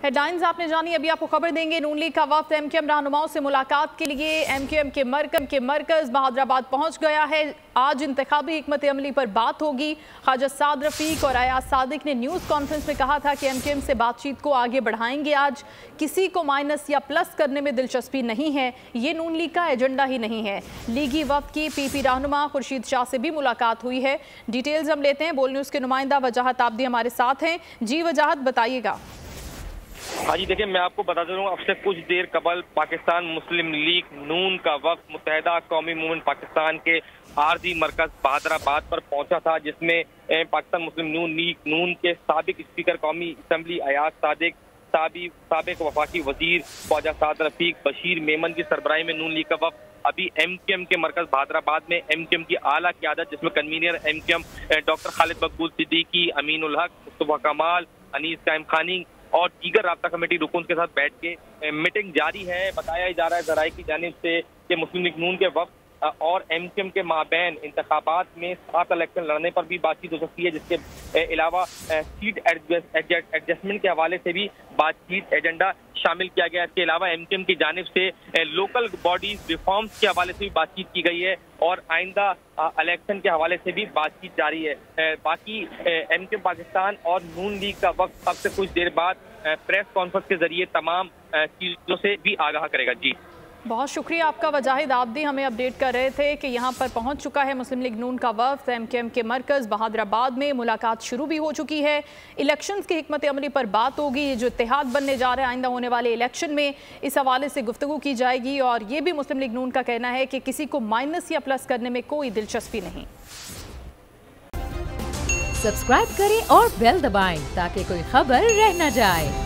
Headlines आपने जानी। अभी आपको खबर देंगे, नून लीग का वफ्द एमक्यूएम रहनुमाओं से मुलाकात के लिए एमक्यूएम के मरकज बहादुराबाद पहुंच गया है। आज इंतखाबी हिकमत अमली पर बात होगी। ख्वाजा साद रफीक और अयाज सादिक ने न्यूज़ कॉन्फ्रेंस में कहा था कि एमक्यूएम से बातचीत को आगे बढ़ाएंगे। आज किसी को माइनस या प्लस करने में दिलचस्पी नहीं है, ये नून लीग का एजेंडा ही नहीं है। लीगी वफ्द की पीपी रहनुमा खुर्शीद शाह से भी मुलाकात हुई है। डिटेल्स हम लेते हैं। बोल न्यूज़ के नुमाइंदा वजाहत आबदी हमारे साथ हैं। जी वजाहत, बताइएगा। हाँ जी, देखिए मैं आपको बता दूं, अब से कुछ देर कबल पाकिस्तान मुस्लिम लीग नून का वफ्द मुत्तहिदा कौमी मूवमेंट पाकिस्तान के आरजी मरकज बहादुराबाद पर पहुंचा था, जिसमें पाकिस्तान मुस्लिम लीग नून के साबिक स्पीकर कौमी असम्बली अयाज सादिक, साबिक वफाकी वजीर ख्वाजा साद रफीक, बशीर मेमन की सरबराही में नून लीग का वफ्द अभी एमक्यूएम के मरकज बहादुराबाद में एमक्यूएम की आला क़यादत, जिसमें कन्वीनर एमक्यूएम डॉक्टर खालिद मकबूल सिद्दीकी, अमीनुल हक, मुस्तफा कमाल, अनीस कायम खानी और दीगर राब्ता कमेटी रुकून के साथ बैठ के मीटिंग जारी है। बताया जा रहा है जराये की जानिब से कि मुस्लिम लीग नून के वफ्द और एमक्यूएम के माबैन इंतखाबात में 7 इलेक्शन लड़ने पर भी बातचीत हो सकती है, जिसके अलावा सीट एडजस्टमेंट के हवाले से भी बातचीत एजेंडा शामिल किया गया। इसके अलावा एमक्यूएम की जानिब से लोकल बॉडीज रिफॉर्म्स के हवाले से भी बातचीत की गई है और आइंदा इलेक्शन के हवाले से भी बातचीत जारी है। बाकी एमक्यूएम पाकिस्तान और नून लीग का वक्त अब से कुछ देर बाद प्रेस कॉन्फ्रेंस के जरिए तमाम चीजों से भी आगाह करेगा। जी बहुत शुक्रिया आपका। वजाहिद आबदी हमें अपडेट कर रहे थे कि यहाँ पर पहुँच चुका है मुस्लिम लीग नून का वफ्द एमक्यूएम के मरकज़ बहादुराबाद में। मुलाकात शुरू भी हो चुकी है। इलेक्शंस की हिकमत अमली पर बात होगी। ये जो इत्तेहाद बनने जा रहा है आइंदा होने वाले इलेक्शन में, इस हवाले से गुफ्तगू की जाएगी। और ये भी मुस्लिम लीग नून का कहना है कि किसी को माइनस या प्लस करने में कोई दिलचस्पी नहीं। सब्सक्राइब करें और बेल दबाएं ताकि कोई खबर रह न जाए।